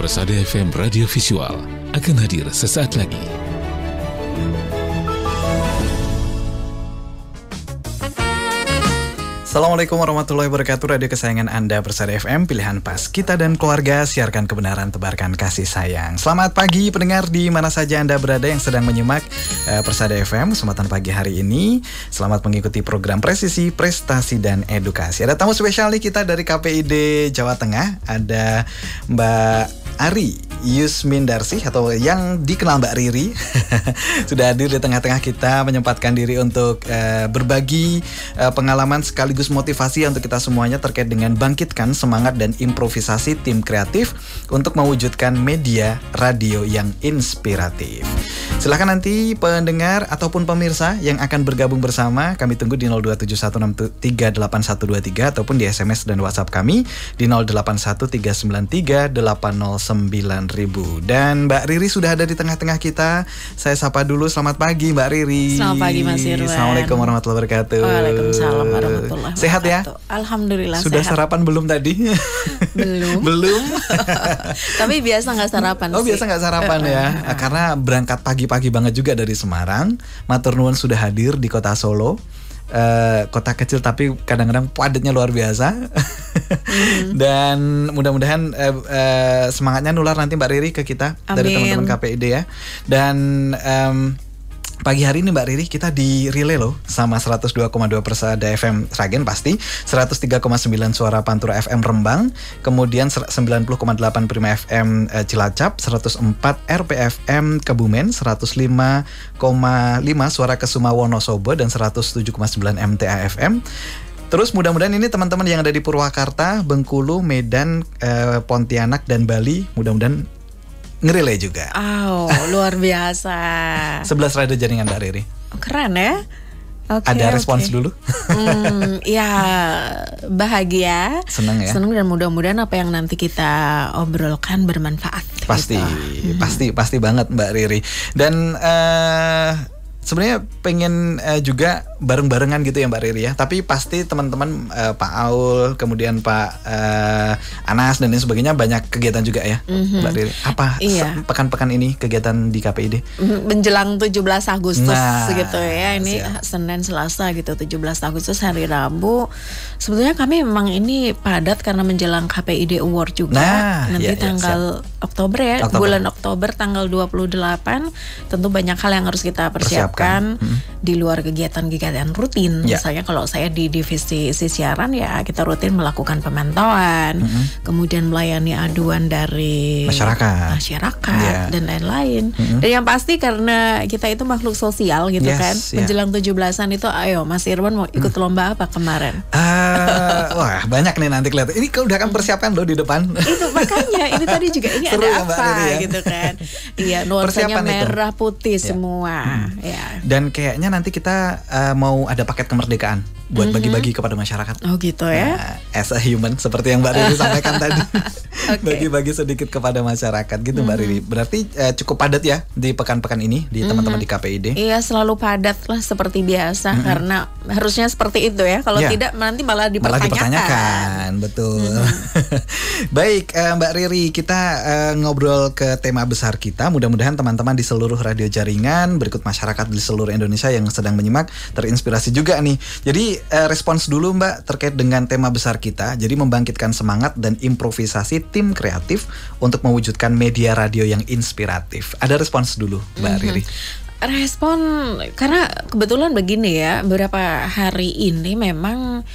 Persada FM Radio Visual akan hadir sesaat lagi. Assalamualaikum warahmatullahi wabarakatuh. Radio kesayangan Anda, Persada FM, pilihan pas kita dan keluarga, siarkan kebenaran, tebarkan kasih sayang. Selamat pagi pendengar di mana saja Anda berada yang sedang menyimak Persada FM kesempatan pagi hari ini. Selamat mengikuti program Presisi, Prestasi, dan Edukasi. Ada tamu spesial nih kita dari KPID Jawa Tengah. Ada Mbak Ari Yusmindarsi atau yang dikenal Mbak Riri. Sudah hadir di tengah-tengah kita, menyempatkan diri untuk berbagi pengalaman sekaligus motivasi untuk kita semuanya terkait dengan bangkitkan semangat dan improvisasi tim kreatif untuk mewujudkan media radio yang inspiratif. Silahkan nanti pendengar ataupun pemirsa yang akan bergabung bersama, kami tunggu di 02716381123 ataupun di SMS dan WhatsApp kami di 081393809000. Dan Mbak Riri sudah ada di tengah-tengah kita. Saya sapa dulu, selamat pagi Mbak Riri. Selamat pagi Mas Irwan. Assalamualaikum warahmatullahi wabarakatuh. Waalaikumsalam warahmatullahi wabarakatuh. Sehat ya? Alhamdulillah sudah sehat. Sarapan belum tadi? Belum. Tapi biasa nggak sarapan sih. Biasa nggak sarapan ya. Karena berangkat pagi-pagi banget juga dari Semarang. Matur nuwun sudah hadir di kota Solo. Kota kecil tapi kadang-kadang padatnya luar biasa. Dan mudah-mudahan semangatnya nular nanti Mbak Riri ke kita. Amin. Dari teman-teman KPID ya. Dan pagi hari ini Mbak Riri kita di relay loh sama 102,2 Persada FM Sragen pasti, 103,9 Suara Pantura FM Rembang, kemudian 90,8 Prima FM Cilacap, 104 RPFM Kebumen, 105,5 Suara Kesuma Wonosobo, dan 107,9 MTA FM. Terus mudah-mudahan ini teman-teman yang ada di Purwakarta, Bengkulu, Medan, Pontianak, dan Bali, mudah-mudahan ngerelay juga. Oh, luar biasa. 11 radio jaringan Mbak Riri. Keren ya. Ada respons dulu? Ya bahagia. Senang ya. Senang dan mudah-mudahan apa yang nanti kita obrolkan bermanfaat. Pasti, gitu. pasti banget Mbak Riri. Dan sebenarnya pengen juga bareng-barengan gitu ya Mbak Riri ya. Tapi pasti teman-teman Pak Aul, kemudian Pak Anas dan lain sebagainya banyak kegiatan juga ya Mbak Riri. Apa pekan-pekan ini kegiatan di KPID? Menjelang 17 Agustus gitu ya. Ini Senin, Selasa gitu, 17 Agustus hari Rabu. Sebetulnya kami memang ini padat karena menjelang KPID Award juga. Nanti tanggal Oktober ya. Bulan Oktober tanggal 28. Tentu banyak hal yang harus kita persiapkan di luar kegiatan-kegiatan rutin. Misalnya kalau saya di divisi siaran ya kita rutin melakukan pemantauan, kemudian melayani aduan dari masyarakat dan lain-lain. Dan yang pasti karena kita itu makhluk sosial gitu kan. Menjelang 17-an itu ayo Mas Irwan mau ikut lomba apa kemarin? Wah banyak nih nanti kelihatan. Ini udah kan persiapan loh di depan. Itu makanya ini tadi juga ini seru ada apa ya, gitu kan. Iya nuansanya merah putih semua. Ya. Dan kayaknya nanti kita mau ada paket kemerdekaan buat bagi-bagi kepada masyarakat. Oh gitu ya. As a human seperti yang Mbak Riri sampaikan tadi. Bagi-bagi sedikit kepada masyarakat gitu Mbak Riri. Berarti cukup padat ya di pekan-pekan ini di teman-teman di KPID. Iya selalu padat lah seperti biasa karena harusnya seperti itu ya. Kalau tidak nanti malah dipertanyakan. Betul. Baik Mbak Riri, kita ngobrol ke tema besar kita. Mudah-mudahan teman-teman di seluruh radio jaringan berikut masyarakat di seluruh Indonesia yang sedang menyimak terinspirasi juga nih. Jadi respons dulu Mbak terkait dengan tema besar kita. Jadi membangkitkan semangat dan improvisasi tim kreatif untuk mewujudkan media radio yang inspiratif. Ada respons dulu Mbak Riri? Respon karena kebetulan begini ya, beberapa hari ini memang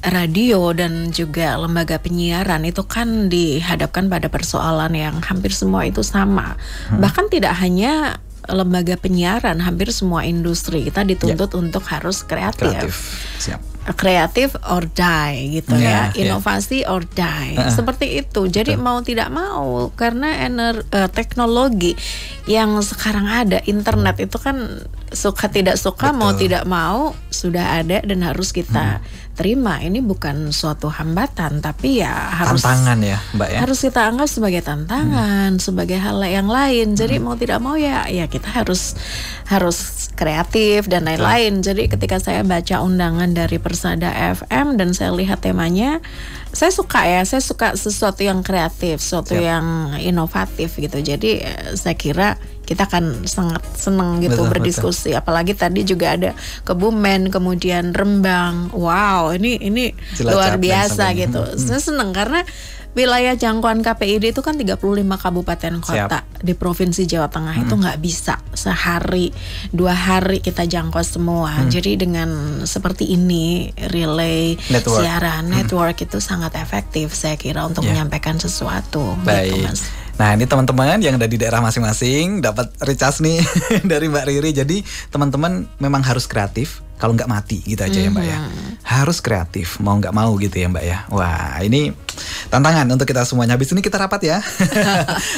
radio dan juga lembaga penyiaran itu kan dihadapkan pada persoalan yang hampir semua itu sama. Bahkan tidak hanya lembaga penyiaran, hampir semua industri kita dituntut untuk harus kreatif. Kreatif or die gitu ya, inovasi or die, seperti itu. Jadi mau tidak mau karena teknologi yang sekarang ada, internet itu kan suka tidak suka, mau tidak mau sudah ada dan harus kita terima. Ini bukan suatu hambatan, tapi ya harus tantangan ya Mbak ya. Harus kita anggap sebagai tantangan, sebagai hal yang lain. Jadi mau tidak mau ya kita harus kreatif dan lain-lain. Jadi ketika saya baca undangan dari Persada FM dan saya lihat temanya, saya suka sesuatu yang kreatif, sesuatu yang inovatif gitu. Jadi saya kira kita akan sangat senang gitu berdiskusi. Apalagi tadi juga ada Kebumen, kemudian Rembang. Wow, ini luar biasa gitu. Saya senang karena wilayah jangkauan KPID itu kan 35 kabupaten kota di Provinsi Jawa Tengah. Itu nggak bisa sehari 2 hari kita jangkau semua. Jadi dengan seperti ini relay siaran network itu sangat efektif saya kira untuk menyampaikan sesuatu. Baik. Gitu, Mas. Nah ini teman-teman yang ada di daerah masing-masing dapat recharge nih dari Mbak Riri. Jadi teman-teman memang harus kreatif. Kalau nggak mati gitu aja ya Mbak ya. Harus kreatif, mau nggak mau gitu ya Mbak ya. Wah ini tantangan untuk kita semuanya. Habis ini kita rapat ya.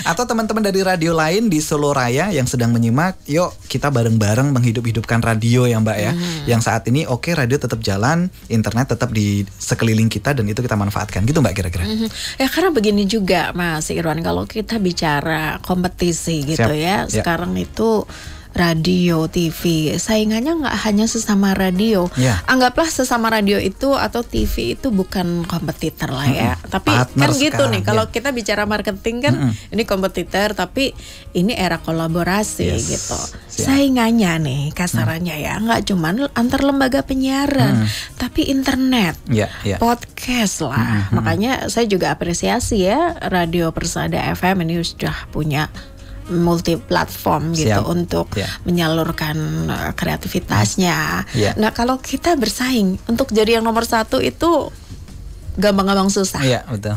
Atau teman-teman dari radio lain di Solo Raya yang sedang menyimak, yuk kita bareng-bareng menghidup-hidupkan radio ya Mbak ya. Yang saat ini radio tetap jalan, internet tetap di sekeliling kita dan itu kita manfaatkan gitu Mbak kira-kira. Ya karena begini juga Mas Irwan, kalau kita bicara kompetisi gitu ya, sekarang itu radio, TV, saingannya nggak hanya sesama radio. Anggaplah sesama radio itu atau TV itu bukan kompetitor lah ya. Tapi partner kan gitu sekarang, nih, kalau kita bicara marketing kan ini kompetitor, tapi ini era kolaborasi gitu. Saingannya nih kasarannya ya, nggak cuman antar lembaga penyiaran, tapi internet, podcast lah. Makanya saya juga apresiasi ya Radio Persada FM ini sudah punya multi platform gitu untuk menyalurkan kreativitasnya. Nah kalau kita bersaing untuk jadi yang nomor 1 itu gampang-gampang susah. Iya betul.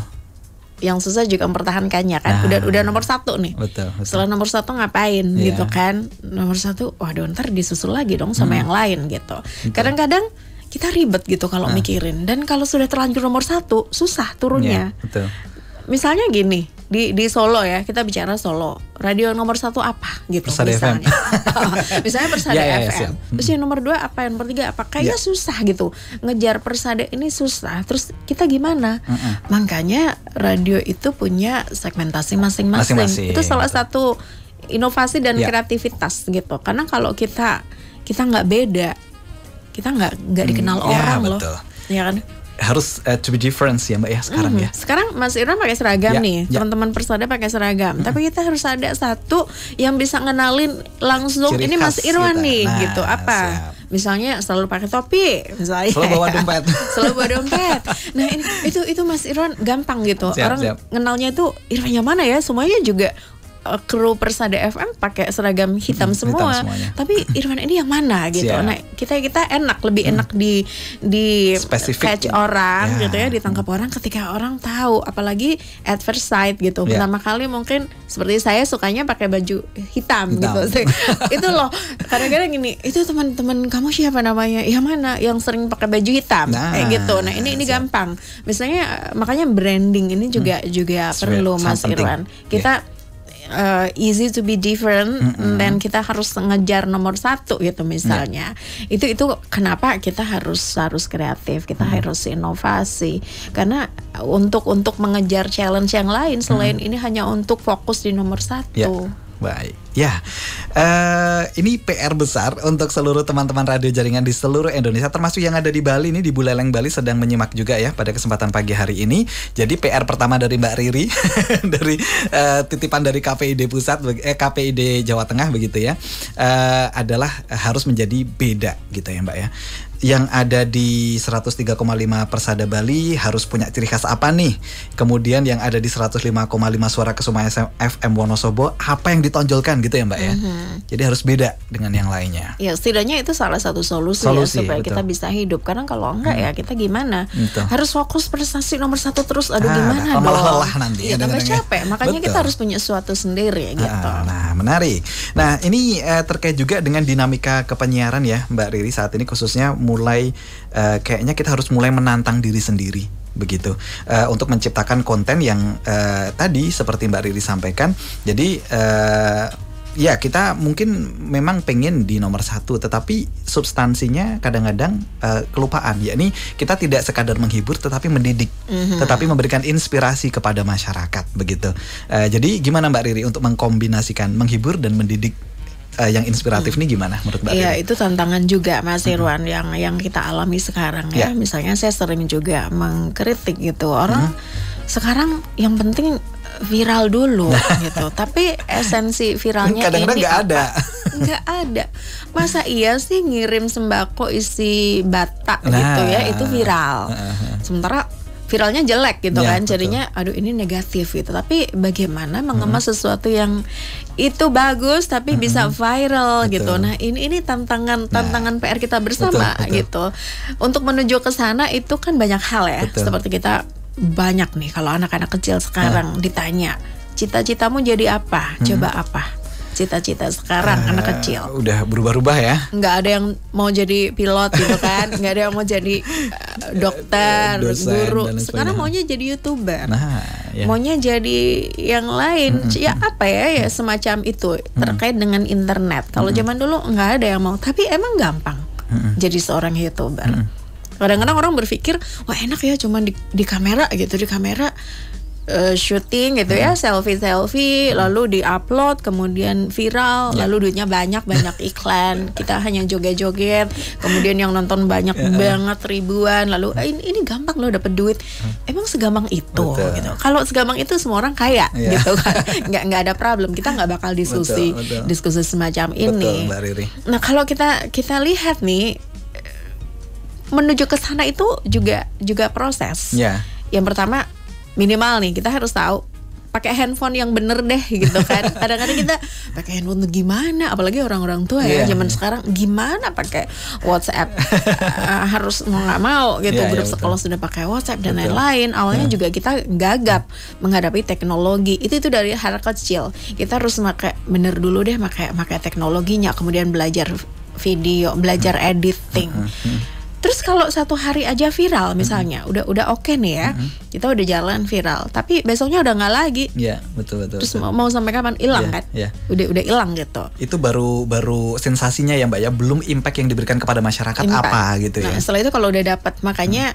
Yang susah juga mempertahankannya kan. Udah nomor 1 nih. Betul. Setelah nomor 1 ngapain gitu kan? Nomor 1, waduh ntar disusul lagi dong sama yang lain gitu. Kadang-kadang kita ribet gitu kalau mikirin. Dan kalau sudah terlanjur nomor 1 susah turunnya. Betul. Misalnya gini, di Solo ya, kita bicara Solo, radio nomor 1 apa gitu Persada misalnya. Misalnya Persada FM. Terus yang nomor 2 apa, yang nomor 3 apa? Kayaknya susah gitu. Ngejar Persada ini susah. Terus kita gimana? Makanya radio itu punya segmentasi masing-masing. Itu salah satu inovasi dan kreativitas gitu. Karena kalau kita nggak beda, kita nggak dikenal orang loh. Ya kan? Harus to be different ya Mbak ya sekarang ya. Sekarang Mas Irwan pakai seragam nih, teman-teman Persada pakai seragam. Tapi kita harus ada satu yang bisa ngenalin langsung ciri ini Mas Irwan nih gitu. Apa? Misalnya selalu pakai topi, misalnya. Selalu bawa dompet. Selalu bawa dompet. Nah itu Mas Irwan gampang gitu. Orang kenalnya itu Irwan yang mana ya? Semuanya juga kru Persada FM pakai seragam hitam semua. Tapi Irwan ini yang mana gitu. Nah, kita lebih enak di catch orang gitu ya, ditangkap orang ketika orang tahu, apalagi at first sight gitu. Pertama kali mungkin seperti saya sukanya pakai baju hitam. Gitu. Itu loh. Kadang-kadang gini, itu teman-teman kamu siapa namanya? Yang mana? Yang sering pakai baju hitam. Kayak gitu. Nah, ini gampang. Misalnya makanya branding ini juga perlu Mas Irwan. Kita easy to be different dan kita harus ngejar nomor 1 gitu misalnya. Itu kenapa kita harus kreatif, kita harus inovasi. Karena untuk mengejar challenge yang lain selain ini hanya untuk fokus di nomor 1. Baik, ya ini PR besar untuk seluruh teman-teman radio jaringan di seluruh Indonesia, termasuk yang ada di Bali nih, di Buleleng Bali sedang menyimak juga ya pada kesempatan pagi hari ini. Jadi PR pertama dari Mbak Riri dari titipan dari KPID Pusat, KPID Jawa Tengah begitu ya, adalah harus menjadi beda gitu ya Mbak ya. Yang ada di 103,5 Persada Bali harus punya ciri khas apa nih? Kemudian yang ada di 105,5 Suara Kesuma FM Wonosobo apa yang ditonjolkan gitu ya Mbak ya? Jadi harus beda dengan yang lainnya. Ya setidaknya itu salah satu solusi ya supaya kita bisa hidup. Karena kalau enggak ya kita gimana? Harus fokus prestasi nomor 1 terus. Aduh gimana dong? Lelah nanti. Ya tambah capek. Makanya kita harus punya sesuatu sendiri gitu. Nah menarik. Nah ini terkait juga dengan dinamika kepenyiaran ya Mbak Riri saat ini, khususnya mulai kayaknya kita harus mulai menantang diri sendiri begitu untuk menciptakan konten yang tadi seperti Mbak Riri sampaikan. Jadi ya kita mungkin memang pengen di nomor 1, tetapi substansinya kadang-kadang kelupaan. Yakni kita tidak sekadar menghibur tetapi mendidik, tetapi memberikan inspirasi kepada masyarakat begitu. Jadi gimana Mbak Riri untuk mengkombinasikan menghibur dan mendidik yang inspiratif nih gimana menurut Mbak? Iya, itu tantangan juga Mas Irwan yang kita alami sekarang ya. Misalnya saya sering juga mengkritik gitu orang sekarang yang penting viral dulu gitu. Tapi esensi viralnya kadang-kadang ini nggak ada. Nggak ada. Masa iya sih ngirim sembako isi bata gitu ya, itu viral. Sementara viralnya jelek gitu kan, jadinya aduh ini negatif gitu. Tapi bagaimana mengemas sesuatu yang itu bagus tapi bisa viral gitu. Nah ini tantangan PR kita bersama gitu. Untuk menuju ke sana itu kan banyak hal ya. Seperti kita banyak nih kalau anak-anak kecil sekarang ditanya cita-citamu jadi apa? Coba apa? Cita-cita sekarang anak kecil udah berubah-ubah ya. Nggak ada yang mau jadi pilot gitu kan, nggak ada yang mau jadi dokter, guru. Sekarang maunya jadi YouTuber, maunya jadi yang lain, ya apa ya semacam itu terkait dengan internet. Kalau zaman dulu nggak ada yang mau, tapi emang gampang jadi seorang YouTuber. Kadang-kadang orang berpikir wah enak ya cuman di kamera gitu, di kamera syuting gitu ya, selfie lalu diupload kemudian viral, lalu duitnya banyak iklan, kita hanya joget-joget kemudian yang nonton banyak banget ribuan, lalu ini gampang loh dapet duit. Emang segampang itu gitu. Kalau segampang itu semua orang kaya gitu kan, nggak ada problem, kita nggak bakal diskusi semacam ini. Mbak Riri. Nah kalau kita lihat nih menuju ke sana itu juga proses. Yang pertama minimal nih kita harus tahu pakai handphone yang bener deh gitu kan. Kadang-kadang kita pakai handphone tuh gimana, apalagi orang-orang tua ya zaman sekarang gimana pakai WhatsApp. Harus mau nggak mau gitu grup sekolah sudah pakai WhatsApp dan lain-lain. Awalnya juga kita gagap menghadapi teknologi. Itu dari hal kecil. Kita harus bener dulu deh pakai teknologinya, kemudian belajar video, belajar editing. Terus kalau satu hari aja viral misalnya, udah oke nih ya, kita udah jalan viral, tapi besoknya udah nggak lagi. Iya betul. Terus mau sampai kapan hilang kan? Udah hilang gitu. Itu baru sensasinya ya Mbak ya, belum impact yang diberikan kepada masyarakat apa gitu ya. Nah setelah itu kalau udah dapat, makanya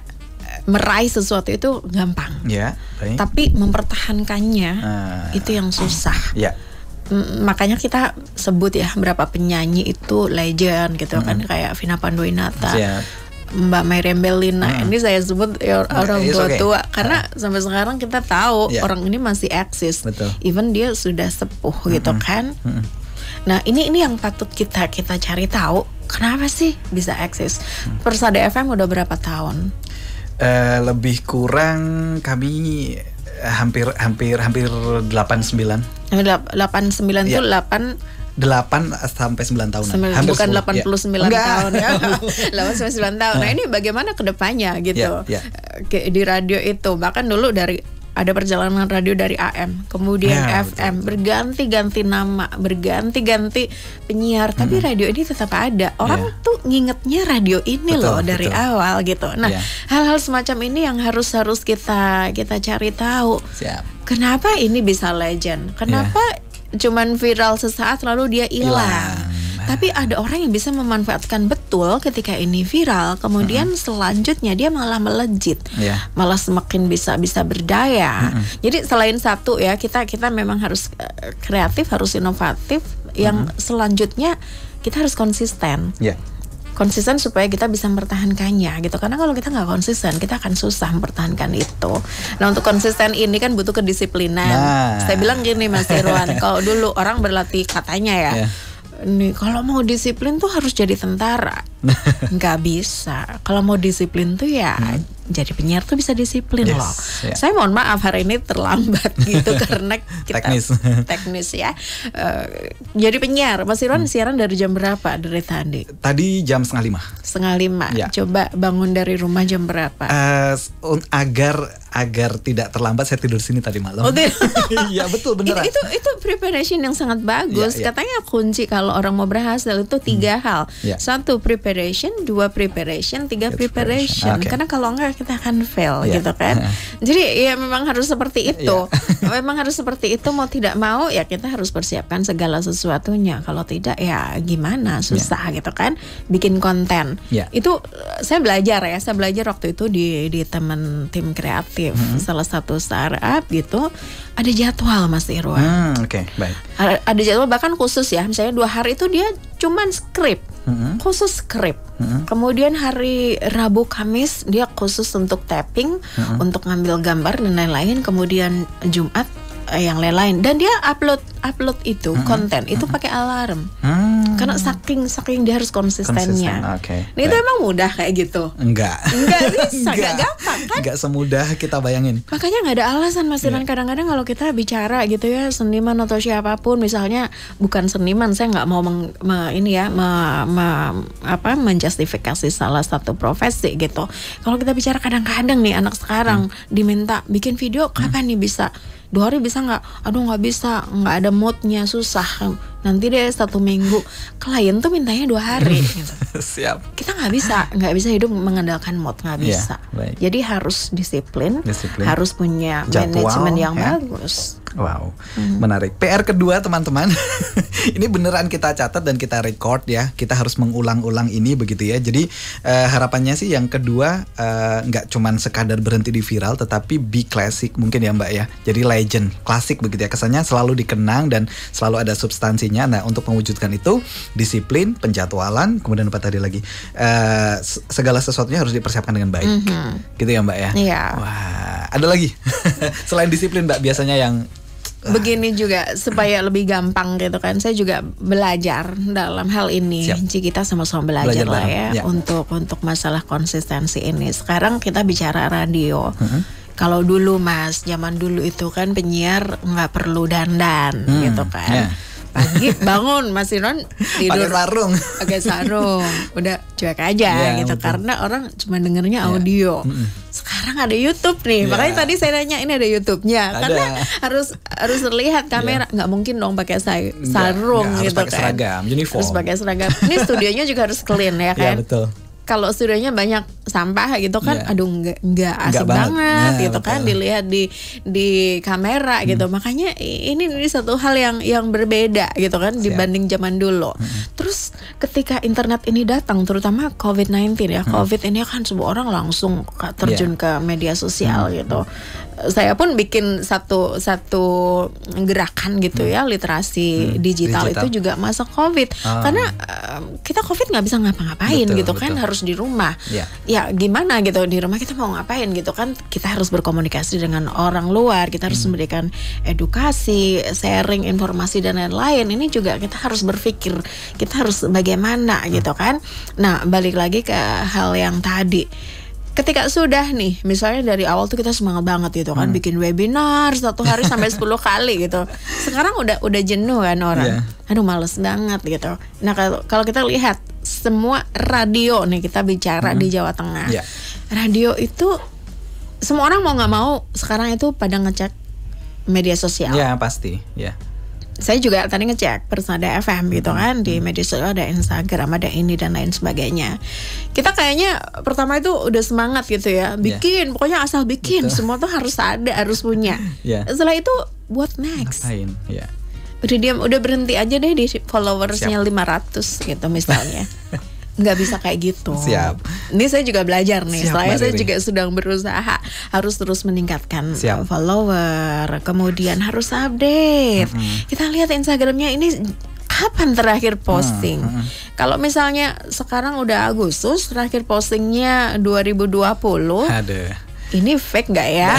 meraih sesuatu itu gampang. Baik. Tapi mempertahankannya itu yang susah. Makanya kita sebut ya berapa penyanyi itu legend gitu kan, kayak Vina Panduwinata, Mbak Meriam Bellina. Ini saya sebut orang tua karena sampai sekarang kita tahu orang ini masih eksis. Even dia sudah sepuh gitu kan. Nah ini yang patut kita cari tahu, kenapa sih bisa eksis. Persada FM udah berapa tahun? Lebih kurang kami hampir 89. 89 itu 8 sampai 9 tahun. Bukan 89 tahun ya. 8-9 tahun. Nah, ini bagaimana ke depannya gitu. Di radio itu bahkan dulu ada perjalanan radio dari AM, kemudian FM, berganti-ganti nama, berganti-ganti penyiar, tapi radio ini tetap ada. Orang tuh ngingetnya radio ini dari awal gitu. Nah, hal-hal semacam ini yang harus kita cari tahu. Kenapa ini bisa legend? Kenapa cuman viral sesaat lalu dia hilang? Tapi ada orang yang bisa memanfaatkan betul ketika ini viral, kemudian selanjutnya dia malah melejit, malah semakin bisa berdaya. Jadi selain satu ya, kita memang harus kreatif, harus inovatif. Yang selanjutnya kita harus konsisten. Konsisten supaya kita bisa mempertahankannya gitu. Karena kalau kita nggak konsisten, kita akan susah mempertahankan itu. Nah untuk konsisten ini kan butuh kedisiplinan. Saya bilang gini Mas Irwan, kalau dulu orang berlatih katanya ya, nih kalau mau disiplin tuh harus jadi tentara. Nggak bisa. Kalau mau disiplin tuh ya jadi penyiar tuh bisa disiplin loh. Saya mohon maaf hari ini terlambat gitu karena kita teknis ya. Jadi penyiar, Mas Irwan siaran dari jam berapa dari tadi? Tadi jam 4:30. 4:30. Coba bangun dari rumah jam berapa? Agar tidak terlambat saya tidur sini tadi malam. Iya betul beneran. Itu preparation yang sangat bagus. Katanya kunci kalau orang mau berhasil itu 3 hal. 1 preparation, 2 preparation, 3 preparation. Karena kalau enggak kita akan fail Iya. gitu kan. Jadi ya memang harus seperti itu. Iya. Memang harus seperti itu, mau tidak mau ya kita harus persiapkan segala sesuatunya. Kalau tidak ya gimana, susah gitu kan. Bikin konten. Iya. Itu saya belajar waktu itu di tim kreatif salah satu startup gitu. Ada jadwal Mas Irwan. Oke, baik. Ada jadwal bahkan khusus ya. Misalnya 2 hari itu dia cuman skrip. Khusus skrip. Kemudian hari Rabu Kamis dia khusus untuk tapping, untuk ngambil gambar dan lain-lain. Kemudian Jumat yang lain-lain. Dan dia upload itu konten itu pakai alarm. Karena saking dia harus konsistennya. Oke. Nah, itu emang mudah kayak gitu? Enggak Bisa, enggak gampang kan? Enggak semudah kita bayangin. Makanya nggak ada alasan Mas Irwan. Kadang-kadang kalau kita bicara gitu ya, seniman atau siapapun, misalnya bukan seniman, saya nggak mau menjustifikasi salah satu profesi gitu. Kalau kita bicara kadang-kadang nih anak sekarang diminta bikin video, kapan nih bisa? 2 hari bisa nggak? Aduh nggak bisa, nggak ada moodnya, susah. Nanti deh 1 minggu. Klien tuh mintanya 2 hari. Gitu. Siap. Kita nggak bisa hidup mengandalkan mood, nggak bisa. baik. Jadi harus disiplin, harus punya jadwal, manajemen yang ya. bagus. Wow, menarik. PR kedua teman-teman, ini beneran kita catat dan kita record ya. Kita harus mengulang-ulang ini begitu ya. Jadi harapannya sih yang kedua nggak cuman sekadar berhenti di viral, tetapi be classic mungkin ya Mbak ya. Jadi legend, klasik begitu ya. Kesannya selalu dikenang dan selalu ada substansinya. Nah untuk mewujudkan itu disiplin, penjadwalan, kemudian apa tadi lagi? Segala sesuatunya harus dipersiapkan dengan baik, gitu ya Mbak ya. Iya. Wah, ada lagi selain disiplin Mbak biasanya yang begini juga supaya lebih gampang gitu kan. Saya juga belajar dalam hal ini. Siap. Jadi kita sama-sama belajar lah bareng. ya, untuk masalah konsistensi ini. Sekarang kita bicara radio. Kalau dulu Mas, zaman dulu itu kan penyiar nggak perlu dandan gitu kan. Pagi bangun Mas Irwan tidur pakai sarung, udah cuek aja gitu, betul. Karena orang cuma dengernya audio. Sekarang ada YouTube nih, makanya tadi saya nanya ini ada YouTube-nya, karena harus terlihat kamera, nggak mungkin dong pakai sarung gitu harus pakai kan. Seragam, uniform. Harus pakai seragam. Ini studionya juga harus clean ya kan. Iya betul. Kalau studionya banyak sampah gitu kan, aduh nggak asik banget gitu betul. kan dilihat di kamera gitu. Makanya ini satu hal yang berbeda gitu kan dibanding zaman dulu. Terus ketika internet ini datang, terutama COVID-19 ya, COVID ini kan semua orang langsung terjun ke media sosial gitu. Saya pun bikin satu gerakan gitu ya, literasi digital itu juga masa COVID. Karena kita COVID nggak bisa ngapa-ngapain gitu kan, harus di rumah. Ya gimana gitu, di rumah kita mau ngapain gitu kan, kita harus berkomunikasi dengan orang luar, kita harus memberikan edukasi, sharing informasi dan lain-lain. Ini juga kita harus berpikir, kita harus bagaimana gitu kan. Nah balik lagi ke hal yang tadi, ketika sudah nih, misalnya dari awal tuh kita semangat banget gitu kan, bikin webinar 1 hari sampai 10 kali gitu. Sekarang udah jenuh kan orang. Aduh males banget gitu. Nah kalau kita lihat semua radio nih, kita bicara di Jawa Tengah. Radio itu semua orang mau nggak mau sekarang itu pada ngecek media sosial. Ya pasti. Saya juga tadi ngecek Persada FM gitu kan, di media sosial ada Instagram, ada ini dan lain sebagainya. Kita kayaknya pertama itu udah semangat gitu ya, bikin, pokoknya asal bikin. Betul. Semua tuh harus ada, harus punya. Setelah itu buat next. Udah berhenti aja deh di followersnya 500 gitu misalnya. Nggak bisa kayak gitu. Siap. Ini saya juga belajar nih. Saya juga sedang berusaha harus terus meningkatkan follower. Kemudian harus update. Kita lihat Instagramnya ini kapan terakhir posting. Kalau misalnya sekarang udah Agustus, terakhir postingnya 2020. Ada. Ini fake nggak ya?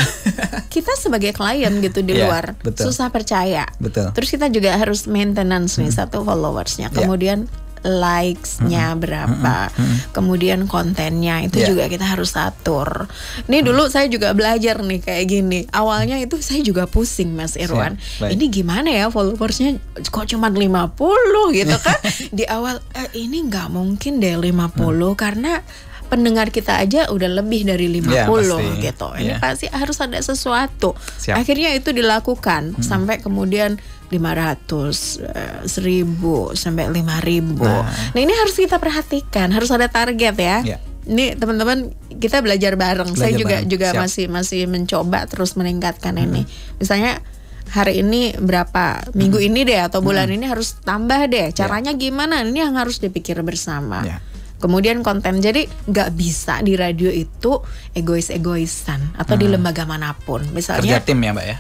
Kita sebagai klien gitu di luar susah percaya. Terus kita juga harus maintenance nih satu followersnya. Kemudian likes-nya berapa, kemudian kontennya itu juga kita harus atur. Ini dulu saya juga belajar nih kayak gini. Awalnya itu saya juga pusing Mas Irwan. Ini gimana ya followersnya kok cuma 50 gitu kan? Di awal ini nggak mungkin deh 50 karena pendengar kita aja udah lebih dari 50 gitu. Ini pasti harus ada sesuatu. Akhirnya itu dilakukan sampai kemudian 500, 1000 sampai 5000. Nah ini harus kita perhatikan, harus ada target ya. Ini teman-teman kita belajar bareng. Saya juga bareng. masih mencoba terus meningkatkan ini. Misalnya hari ini berapa, minggu ini deh atau bulan ini harus tambah deh. Caranya gimana? Ini yang harus dipikir bersama. Kemudian konten, jadi nggak bisa di radio itu egois-egoisan atau di lembaga manapun. Misalnya kerja tim ya Mbak ya.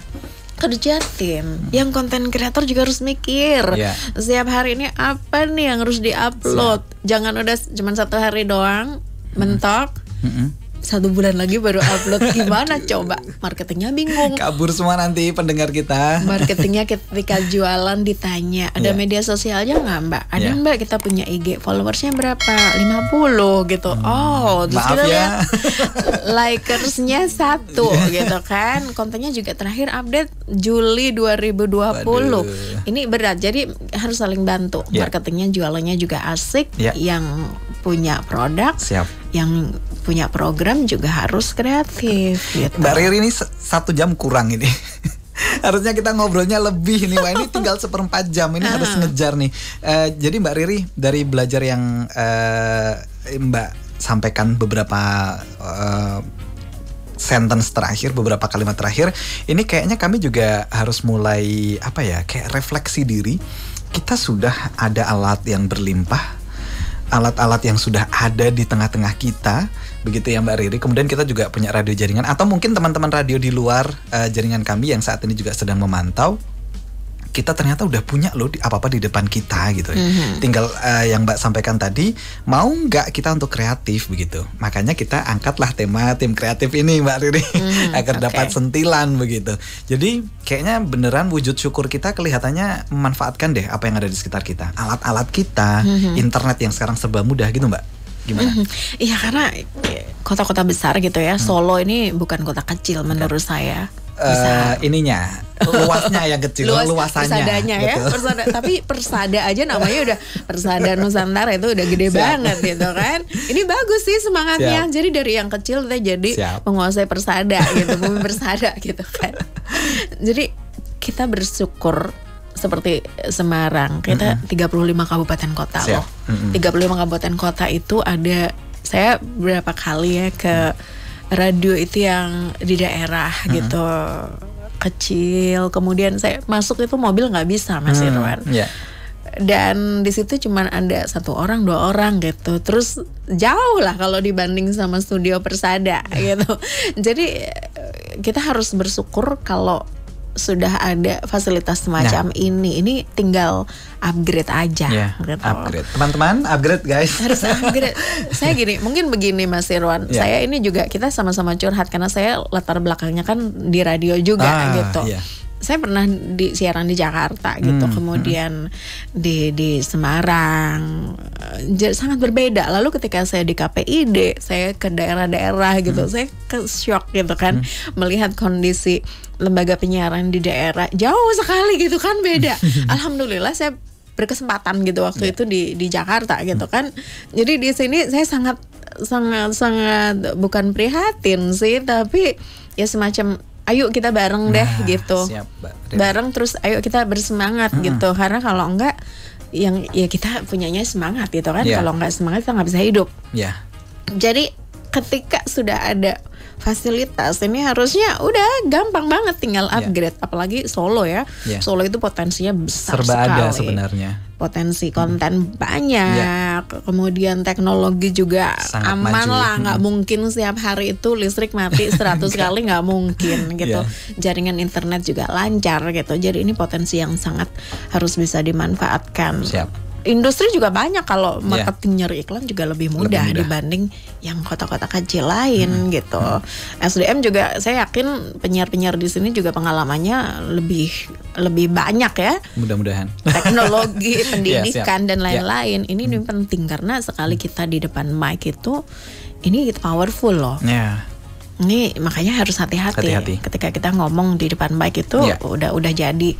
Kerja tim, yang konten kreator juga harus mikir setiap hari ini apa nih yang harus diupload. Jangan udah cuma 1 hari doang mentok. 1 bulan lagi baru upload, gimana coba? Marketingnya bingung. Kabur semua nanti pendengar kita. Marketingnya ketika jualan ditanya, ada media sosialnya nggak Mbak? Ada Mbak, kita punya IG, followersnya berapa? 50 gitu. Oh, terus maaf kita ya. lihat likersnya 1 gitu kan. Kontennya juga terakhir update Juli 2020. Waduh. Ini berat, jadi harus saling bantu. Marketingnya, jualannya juga asik. Yang punya produk, yang punya program juga harus kreatif gitu. Mbak Riri ini 1 jam kurang ini. Harusnya kita ngobrolnya lebih nih. Wah, ini tinggal 1/4 jam. Ini harus ngejar nih. Jadi Mbak Riri, dari belajar yang Mbak sampaikan beberapa sentence terakhir, beberapa kalimat terakhir, ini kayaknya kami juga harus mulai kayak refleksi diri. Kita sudah ada alat yang berlimpah, alat-alat yang sudah ada di tengah-tengah kita, begitu ya Mbak Riri. Kemudian kita juga punya radio jaringan, atau mungkin teman-teman radio di luar jaringan kami yang saat ini juga sedang memantau. Kita ternyata udah punya loh apa-apa di depan kita gitu ya. Tinggal yang Mbak sampaikan tadi, mau nggak kita untuk kreatif begitu. Makanya kita angkatlah tema tim kreatif ini Mbak Riri agar dapat sentilan begitu. Jadi kayaknya beneran wujud syukur kita kelihatannya memanfaatkan deh apa yang ada di sekitar kita. Alat-alat kita, internet yang sekarang serba mudah gitu Mbak. Gimana? Iya, karena kota-kota besar gitu ya. Solo ini bukan kota kecil menurut saya. Ininya luasnya yang kecil, luasannya persadanya ya, tapi Persada aja namanya udah Persada Nusantara, itu udah gede banget gitu kan. Ini bagus sih semangatnya. Jadi dari yang kecil kita jadi menguasai Persada gitu, bumi Persada gitu kan. Jadi kita bersyukur seperti Semarang, kita 35 kabupaten kota loh. 35 kabupaten kota itu ada, saya berapa kali ya ke radio itu yang di daerah gitu, kecil. Kemudian saya masuk itu mobil nggak bisa Mas Irwan. Dan di situ cuma ada 1 orang 2 orang gitu. Terus jauh lah kalau dibanding sama studio Persada gitu. Jadi kita harus bersyukur kalau sudah ada fasilitas semacam ini. Ini tinggal upgrade aja gitu. Upgrade. Teman-teman, upgrade guys. Harus upgrade. Saya gini, mungkin begini Mas Irwan. Saya ini juga, kita sama-sama curhat karena saya latar belakangnya kan di radio juga gitu. Saya pernah di siaran di Jakarta gitu, kemudian di Semarang, sangat berbeda. Lalu ketika saya di KPID, saya ke daerah-daerah gitu, saya ke shock gitu kan, melihat kondisi lembaga penyiaran di daerah jauh sekali gitu kan, beda. Alhamdulillah saya berkesempatan gitu waktu itu di Jakarta gitu kan. Jadi di sini saya sangat bukan prihatin sih, tapi ya semacam ayo kita bareng deh gitu. Bareng terus ayo kita bersemangat gitu. Karena kalau enggak yang ya kita punyanya semangat gitu kan. Kalau enggak semangat kita enggak bisa hidup. Jadi ketika sudah ada fasilitas ini harusnya udah gampang banget tinggal upgrade. Apalagi Solo ya. Solo itu potensinya besar serba sekali. Ada sebenarnya. Potensi konten banyak, kemudian teknologi juga sangat aman maju. Lah, nggak mungkin setiap hari itu listrik mati 100 kali, nggak mungkin gitu. Jaringan internet juga lancar gitu. Jadi ini potensi yang sangat harus bisa dimanfaatkan. Industri juga banyak, kalau marketing nyari iklan juga lebih mudah dibanding yang kota-kota kecil lain gitu. SDM juga saya yakin penyiar-penyiar di sini juga pengalamannya lebih banyak ya. Mudah-mudahan. Teknologi, pendidikan dan lain-lain. Ini penting karena sekali kita di depan mic itu ini powerful loh. Ini makanya harus hati-hati. Ketika kita ngomong di depan mic itu udah jadi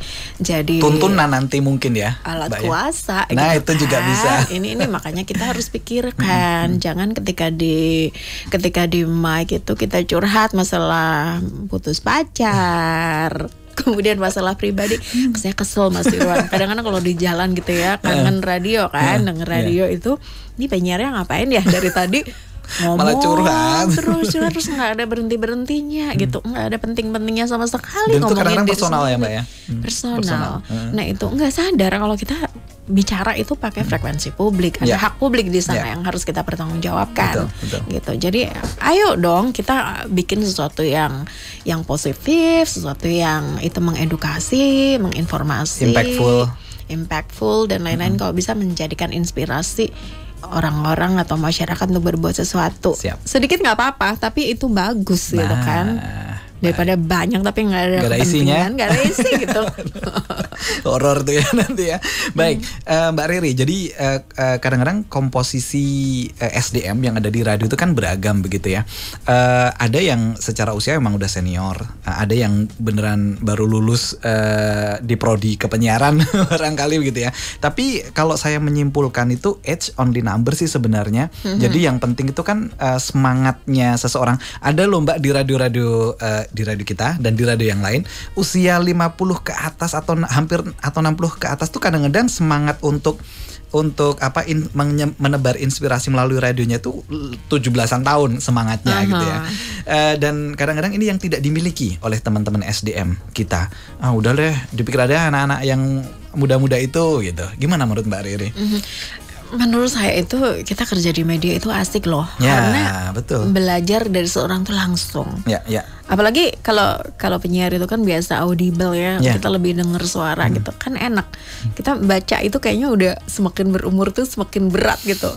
tuntunan nanti mungkin ya. Alat kuasa. Nah, gitu itu juga bisa. Ini makanya kita harus pikirkan. Jangan ketika di mic itu kita curhat masalah putus pacar. Kemudian masalah pribadi, saya kesel Mas Irwan. Kadang-kadang kalau di jalan gitu ya, kangen radio kan, denger radio itu, ini penyiarnya ngapain ya dari tadi? Malah curhat. terus nggak ada berhentinya gitu, nggak ada penting-pentingnya sama sekali. Dan itu kadang-kadang diri personal ya sendiri. Mbak ya. Personal. Nah itu nggak sadar kalau kita bicara itu pakai frekuensi publik, ada hak publik di sana yang harus kita pertanggungjawabkan. Betul. Gitu. Jadi ayo dong kita bikin sesuatu yang positif, sesuatu yang itu mengedukasi, menginformasi, impactful dan lain-lain. Kalau bisa menjadikan inspirasi orang-orang atau masyarakat untuk berbuat sesuatu. Sedikit nggak apa-apa, tapi itu bagus gitu kan. Daripada banyak tapi nggak ada isinya, nggak ada isi gitu. Horor tuh ya nanti ya. Baik, Mbak Riri. Jadi kadang-kadang komposisi SDM yang ada di radio itu kan beragam begitu ya. Ada yang secara usia memang udah senior, ada yang beneran baru lulus di prodi kepenyiaran barangkali begitu ya. Tapi kalau saya menyimpulkan itu age only number sih sebenarnya. Jadi yang penting itu kan semangatnya seseorang. Ada loh Mbak di radio kita dan di radio yang lain usia 50 ke atas atau hampir atau 60 ke atas tuh kadang-kadang semangat untuk menebar inspirasi melalui radionya tuh 17-an tahun semangatnya gitu ya. Dan kadang-kadang ini yang tidak dimiliki oleh teman-teman SDM kita. Udah deh dipikir ada anak-anak yang muda-muda itu gitu. Gimana menurut Mbak Riri? Menurut saya itu kita kerja di media itu asik loh, karena belajar dari seorang tuh langsung. Apalagi kalau penyiar itu kan biasa audible ya, kita lebih dengar suara gitu kan enak. Kita baca itu kayaknya udah semakin berumur tuh semakin berat gitu.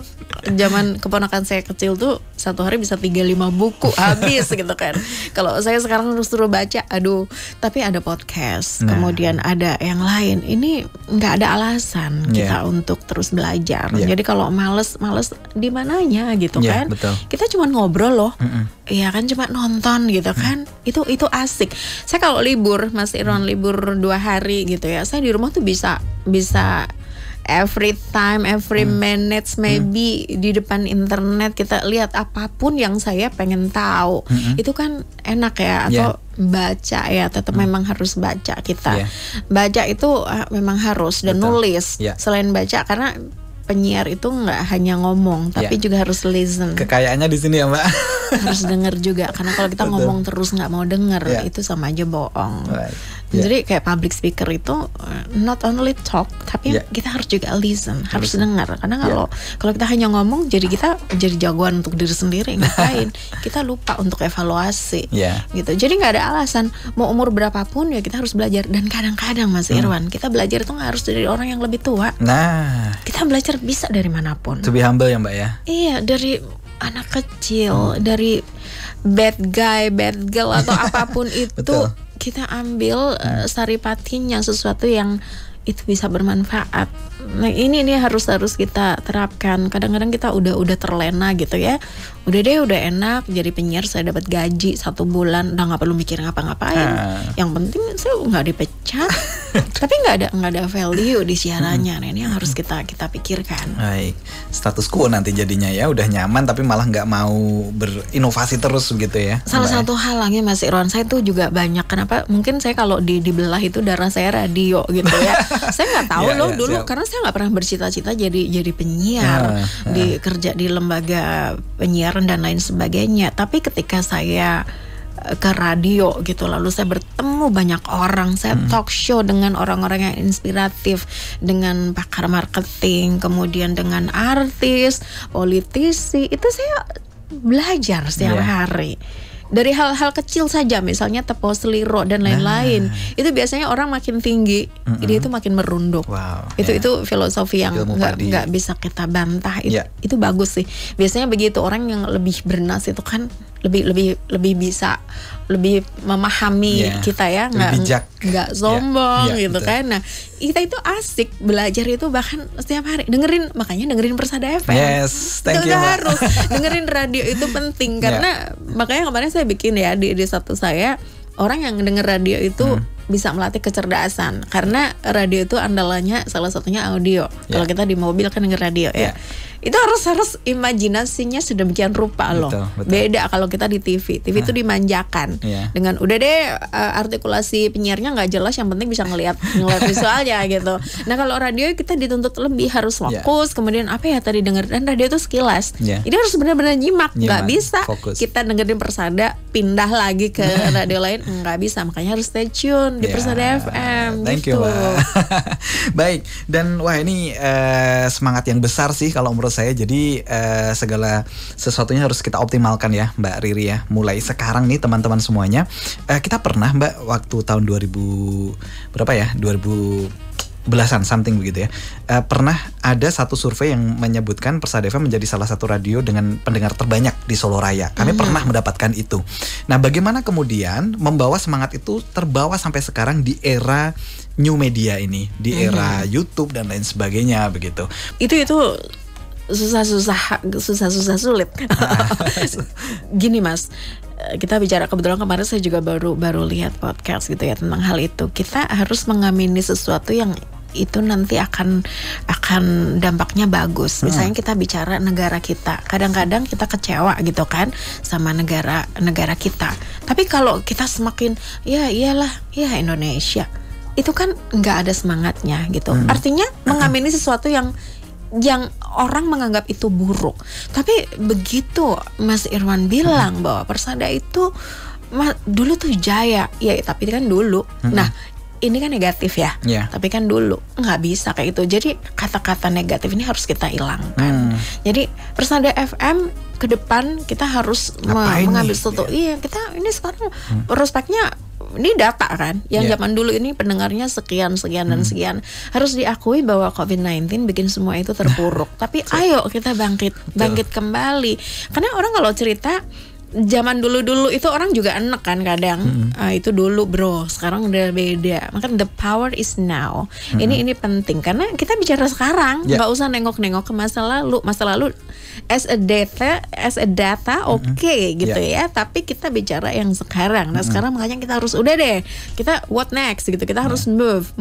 Zaman keponakan saya kecil tuh satu hari bisa 3-5 buku habis gitu kan. Kalau saya sekarang suruh baca, aduh. Tapi ada podcast, kemudian ada yang lain. Ini nggak ada alasan kita untuk terus belajar. Jadi kalau males di mananya gitu kan. Kita cuma ngobrol loh. Iya kan cuma nonton gitu kan. Itu asik. Saya kalau libur, Mas Irwan libur 2 hari gitu ya. Saya di rumah tuh bisa every time, every minutes maybe di depan internet kita lihat apapun yang saya pengen tahu. Itu kan enak ya. Atau baca ya, tetap memang harus baca kita. Baca itu memang harus dan nulis. Selain baca, karena penyiar itu nggak hanya ngomong tapi juga harus listen. Kekayaannya di sini ya Mbak. Harus dengar juga, karena kalau kita ngomong terus nggak mau denger itu sama aja bohong. Jadi kayak public speaker itu not only talk tapi kita harus juga listen, harus dengar. Karena kalau kita hanya ngomong jadi kita jadi jagoan untuk diri sendiri, ngapain? Kita lupa untuk evaluasi gitu. Jadi nggak ada alasan mau umur berapapun ya kita harus belajar. Dan kadang-kadang Mas Irwan, kita belajar itu nggak harus dari orang yang lebih tua. Kita belajar bisa dari manapun. To be humble ya Mbak ya. Iya, dari anak kecil, dari bad guy, bad girl atau apapun itu kita ambil saripatinya, sesuatu yang itu bisa bermanfaat. Nah ini harus kita terapkan. Kadang-kadang kita udah terlena gitu ya. Udah enak jadi penyiar, saya dapat gaji 1 bulan, udah nggak perlu mikir ngapa-ngapain. Yang penting saya nggak dipecat, tapi nggak ada value di siarannya. Nah ini yang harus kita pikirkan. Baik, status quo nanti jadinya ya, udah nyaman tapi malah nggak mau berinovasi terus gitu ya. Salah satu halangnya Mas Irwan, saya tuh juga banyak. Kenapa? Mungkin saya kalau dibelah itu darah saya radio gitu ya. Saya nggak tahu loh dulu, karena saya nggak pernah bercita-cita jadi penyiar, kerja di lembaga penyiaran dan lain sebagainya. Tapi ketika saya ke radio gitu, lalu saya bertemu banyak orang, saya talk show dengan orang-orang yang inspiratif, dengan pakar marketing, kemudian dengan artis, politisi, itu saya belajar setiap hari. Dari hal-hal kecil saja, misalnya tepo seliro dan lain-lain. Itu biasanya orang makin tinggi, dia itu makin merunduk. Itu filosofi yang nggak bisa kita bantah. Itu bagus sih. Biasanya begitu, orang yang lebih bernas itu kan lebih bisa, lebih memahami kita ya, nggak sombong gitu kan. Nah kita itu asik belajar itu, bahkan setiap hari makanya dengerin Persada FM. Itu harus dengerin radio, itu penting. Karena makanya kemarin saya bikin ya di satu saya, orang yang denger radio itu bisa melatih kecerdasan karena radio itu andalannya salah satunya audio. Kalau kita di mobil kan denger radio ya. Itu harus imajinasinya sedemikian rupa loh. Betul. Beda kalau kita di TV. TV itu dimanjakan dengan udah deh artikulasi penyiarnya nggak jelas, yang penting bisa ngelihat visualnya gitu. Nah kalau radio kita dituntut lebih harus fokus. Kemudian apa ya tadi denger, dan radio itu sekilas. Ini harus benar-benar nyimak. Nggak bisa fokus. Kita dengerin Persada pindah lagi ke radio lain, nggak bisa. Makanya harus stay tune di Persada FM. Thank gitu. you, Mbak. Baik, dan wah ini semangat yang besar sih kalau menurut saya. Jadi segala sesuatunya harus kita optimalkan ya Mbak Riri ya. Mulai sekarang nih teman-teman semuanya. Kita pernah Mbak waktu tahun 2000 berapa ya? 2000 belasan something begitu ya. Pernah ada satu survei yang menyebutkan Persada FM menjadi salah satu radio dengan pendengar terbanyak di Solo Raya. Kami pernah mendapatkan itu. Nah, bagaimana kemudian membawa semangat itu terbawa sampai sekarang di era new media ini, di era YouTube dan lain sebagainya begitu. Itu susah sulit. Gini Mas, kita bicara, kebetulan kemarin saya juga baru lihat podcast gitu ya tentang hal itu. Kita harus mengamini sesuatu yang itu nanti akan dampaknya bagus. Misalnya kita bicara negara kita, kadang-kadang kita kecewa gitu kan sama negara kita. Tapi kalau kita semakin iyalah Indonesia, itu kan nggak ada semangatnya gitu. Artinya mengamini sesuatu yang orang menganggap itu buruk. Tapi begitu Mas Irwan bilang bahwa Persada itu dulu tuh jaya, ya tapi kan dulu. Nah, ini kan negatif ya. Tapi kan dulu nggak bisa kayak gitu. Jadi kata-kata negatif ini harus kita hilangkan. Jadi Persada FM ke depan kita harus mengambil sesuatu. Iya, kita ini sekarang prospeknya ini data kan, yang zaman dulu ini pendengarnya sekian dan sekian. Harus diakui bahwa COVID-19 bikin semua itu terpuruk. Tapi ayo kita bangkit kembali. Karena orang kalau cerita zaman dulu itu orang juga enek kan kadang. Itu dulu bro, sekarang udah beda. Maka the power is now. Ini penting karena kita bicara sekarang, nggak usah nengok-nengok ke masa lalu. Masa lalu as a data oke gitu ya. Tapi kita bicara yang sekarang. Nah sekarang makanya kita harus udah deh. Kita what next gitu. Kita harus move.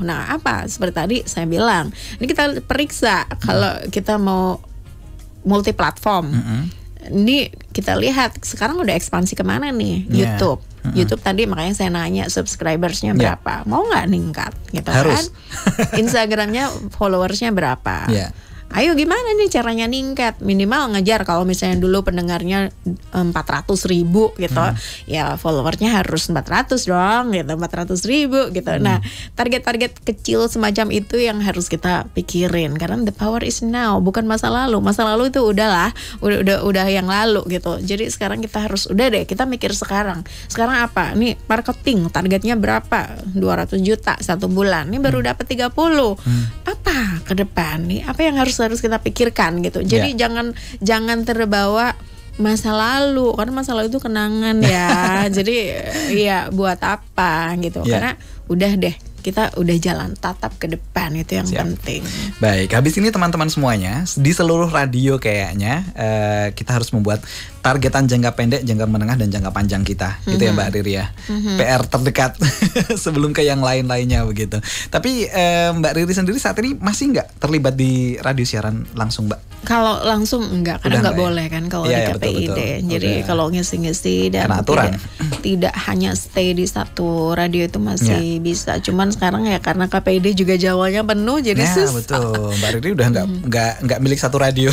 Nah apa? Seperti tadi saya bilang. Ini kita periksa kalau kita mau multi platform. Ini kita lihat sekarang udah ekspansi kemana nih YouTube. YouTube tadi makanya saya nanya subscribersnya berapa, mau nggak ningkat gitu harus. Kan? Instagramnya followersnya berapa? Ayo gimana nih caranya ningkat? Minimal ngejar, kalau misalnya dulu pendengarnya 400.000 gitu, ya followersnya harus 400 dong gitu, 400.000 gitu. Nah target-target kecil semacam itu yang harus kita pikirin karena the power is now, bukan masa lalu. Masa lalu itu udah yang lalu gitu. Jadi sekarang kita harus udah deh, kita mikir sekarang apa nih, marketing targetnya berapa, 200 juta 1 bulan, ini baru dapat 30. Apa ke depan nih, apa yang harus kita pikirkan gitu. Jadi jangan terbawa masa lalu, karena masa lalu itu kenangan ya. Jadi ya buat apa gitu. Karena udah deh, kita udah jalan tatap ke depan, itu yang penting. Baik, habis ini teman-teman semuanya di seluruh radio kayaknya kita harus membuat targetan jangka pendek, jangka menengah, dan jangka panjang kita, gitu ya Mbak Riri ya. PR terdekat sebelum ke yang lain-lainnya begitu. Tapi Mbak Riri sendiri saat ini masih nggak terlibat di radio siaran langsung, Mbak? Kalau langsung enggak, karena nggak boleh kan kalau di KPID. Betul. Jadi kalau ngisi-ngisi dan tidak hanya stay di satu radio itu masih bisa. Cuman sekarang ya karena KPID juga Jawanya penuh, jadi susah. Betul. Mbak Riri udah nggak milik satu radio.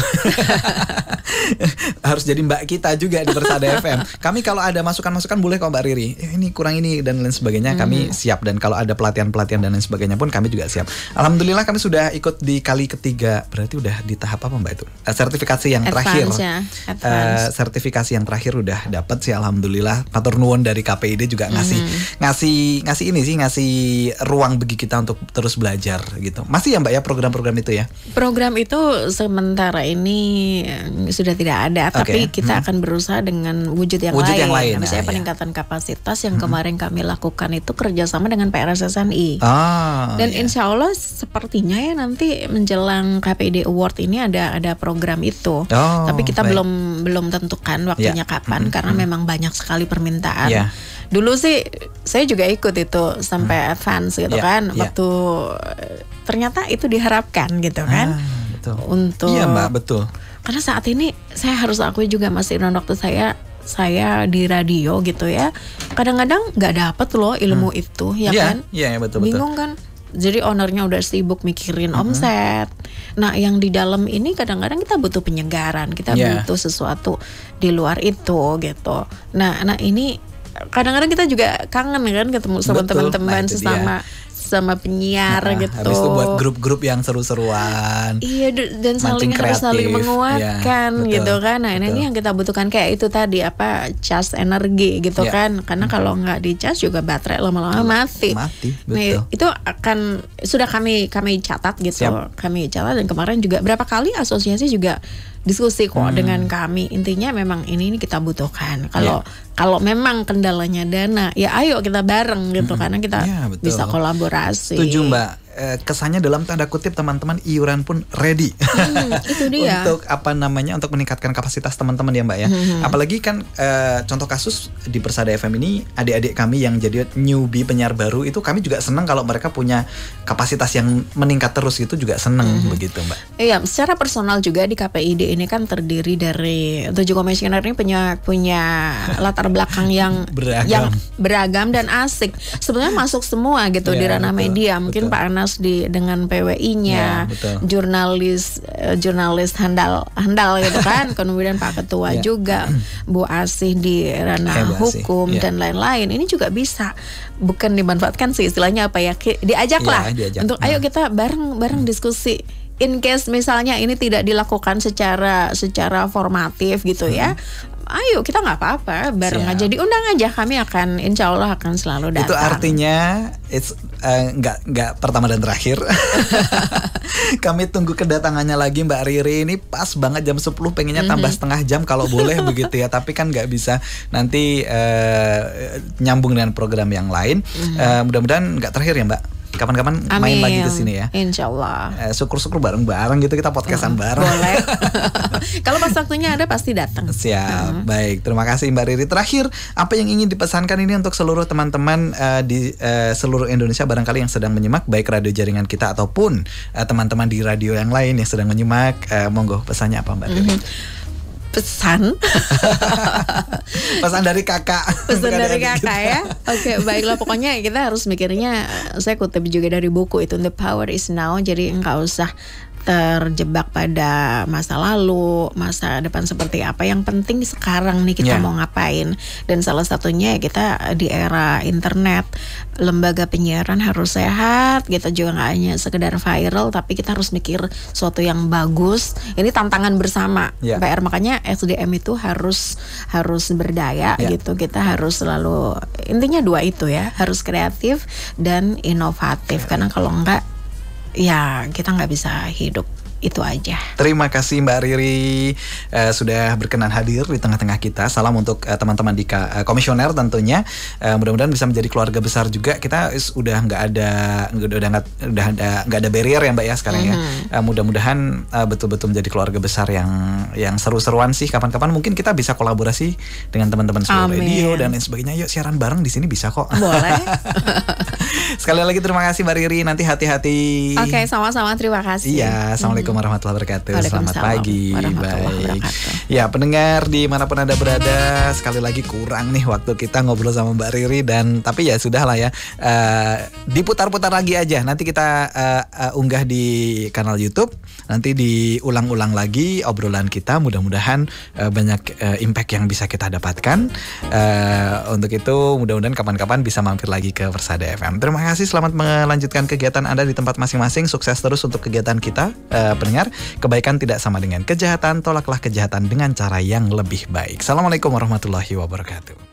Harus jadi mbak kita juga di Persada FM. Kami kalau ada masukan-masukan boleh kok Mbak Riri. Ini kurang ini dan lain sebagainya, kami siap. Dan kalau ada pelatihan-pelatihan dan lain sebagainya pun kami juga siap. Alhamdulillah kami sudah ikut di kali ketiga. Berarti udah di tahap apa Mbak itu? Sertifikasi yang terakhir. Sertifikasi yang terakhir udah dapat sih alhamdulillah. Matur nuwun dari KPID juga ngasih ini sih, ngasih ruang bagi kita untuk terus belajar gitu. Masih ya Mbak ya program-program itu ya? Program itu sementara ini sudah tidak ada, tapi kita akan berusaha dengan wujud yang lain. Misalnya peningkatan kapasitas yang kemarin kami lakukan itu kerjasama dengan PRSSNI. Dan insya Allah sepertinya ya nanti menjelang KPID Award ini ada program itu. Tapi kita belum tentukan waktunya kapan, karena memang banyak sekali permintaan. Dulu sih saya juga ikut itu sampai advance gitu kan. Waktu ternyata itu diharapkan gitu kan. Betul. Untuk Iya Mbak, betul. Karena saat ini saya harus akui juga Mas Irwan, waktu saya di radio gitu ya, kadang-kadang nggak dapet loh ilmu itu ya kan. Iya betul. Bingung kan. Jadi ownernya udah sibuk mikirin omset. Nah yang di dalam ini kadang-kadang kita butuh penyegaran, kita butuh sesuatu di luar itu gitu. Nah ini kadang-kadang kita juga kangen kan ketemu sama teman-teman sama penyiar gitu. Habis itu buat grup-grup yang seru-seruan. Iya, dan harus saling menguatkan gitu kan. Nah ini yang kita butuhkan, kayak itu tadi charge energi gitu kan. Karena kalau nggak di charge juga baterai lama-lama mati. Betul. Nah, itu sudah kami catat gitu. Kami catat, dan kemarin juga berapa kali asosiasi juga diskusi kok dengan kami. Intinya memang ini kita butuhkan. Kalau memang kendalanya dana, ya ayo kita bareng gitu, karena kita bisa kolaborasi. Setuju Mbak. Kesannya dalam tanda kutip teman-teman iuran pun ready. Itu dia. Untuk untuk meningkatkan kapasitas teman-teman ya Mbak ya. Apalagi kan contoh kasus di Persada FM ini, adik-adik kami yang jadi newbie penyiar baru itu, kami juga senang kalau mereka punya kapasitas yang meningkat terus, itu juga senang begitu Mbak. Iya, secara personal juga di KPID ini kan terdiri dari 7 komisioner ini punya latar belakang yang beragam dan asik. Sebenarnya masuk semua gitu di ranah media. Mungkin Pak Anas dengan PWI-nya, jurnalis handal gitu kan. Kemudian Pak Ketua juga, Bu Asih di ranah hukum dan lain-lain. Ini juga bisa, bukan dimanfaatkan sih istilahnya diajak lah untuk ayo kita bareng diskusi. In case misalnya ini tidak dilakukan secara formatif gitu ya, ayo kita nggak apa-apa bareng aja, diundang aja, kami insya Allah akan selalu datang. Itu artinya nggak pertama dan terakhir. Kami tunggu kedatangannya lagi Mbak Riri. Ini pas banget jam 10, pengennya tambah setengah jam kalau boleh begitu ya, tapi kan nggak bisa, nanti nyambung dengan program yang lain. Mudah-mudahan nggak terakhir ya Mbak. Kapan-kapan main lagi ke sini ya. Insya Allah. Syukur-syukur bareng-bareng gitu, kita podcastan bareng. Boleh. Kalau pas waktunya ada pasti datang. Siap. Baik, terima kasih Mbak Riri. Terakhir, apa yang ingin dipesankan ini untuk seluruh teman-teman di seluruh Indonesia barangkali yang sedang menyimak, baik radio jaringan kita ataupun teman-teman di radio yang lain yang sedang menyimak, monggo pesannya apa Mbak Riri? Pesan dari kakak. Pesan dari kakak ya. Oke, baiklah, pokoknya kita harus mikirnya, saya kutip juga dari buku itu, The Power is Now. Jadi nggak usah terjebak pada masa lalu, masa depan seperti apa. Yang penting sekarang nih kita mau ngapain. Dan salah satunya kita di era internet, lembaga penyiaran harus sehat. Kita juga nggak hanya sekedar viral, tapi kita harus mikir sesuatu yang bagus. Ini tantangan bersama PR, makanya SDM itu harus berdaya gitu. Kita harus selalu, intinya 2 itu ya, harus kreatif dan inovatif. Karena kalau enggak, ya kita nggak bisa hidup. Itu aja. Terima kasih Mbak Riri sudah berkenan hadir di tengah-tengah kita. Salam untuk teman-teman di komisioner tentunya. Mudah-mudahan bisa menjadi keluarga besar juga. Kita udah nggak ada barrier ya Mbak ya sekarang ya. Mudah-mudahan betul-betul menjadi keluarga besar yang seru-seruan sih. Kapan-kapan mungkin kita bisa kolaborasi dengan teman-teman seluruh radio dan lain sebagainya. Yuk siaran bareng di sini bisa kok. Boleh. Sekali lagi terima kasih Mbak Riri. Nanti hati-hati. Oke, sama-sama, terima kasih. Iya, assalamualaikum warahmatullahi wabarakatuh. Selamat pagi. Baik. Ya, pendengar dimanapun Anda berada, sekali lagi kurang nih waktu kita ngobrol sama Mbak Riri, tapi ya sudah lah ya. Diputar-putar lagi aja. Nanti kita unggah di kanal YouTube. Nanti diulang-ulang lagi obrolan kita. Mudah-mudahan banyak impact yang bisa kita dapatkan. Untuk itu mudah-mudahan kapan-kapan bisa mampir lagi ke Persada FM. Terima kasih. Selamat melanjutkan kegiatan Anda di tempat masing-masing. Sukses terus untuk kegiatan kita. Pendengar, kebaikan tidak sama dengan kejahatan, tolaklah kejahatan dengan cara yang lebih baik. Assalamualaikum warahmatullahi wabarakatuh.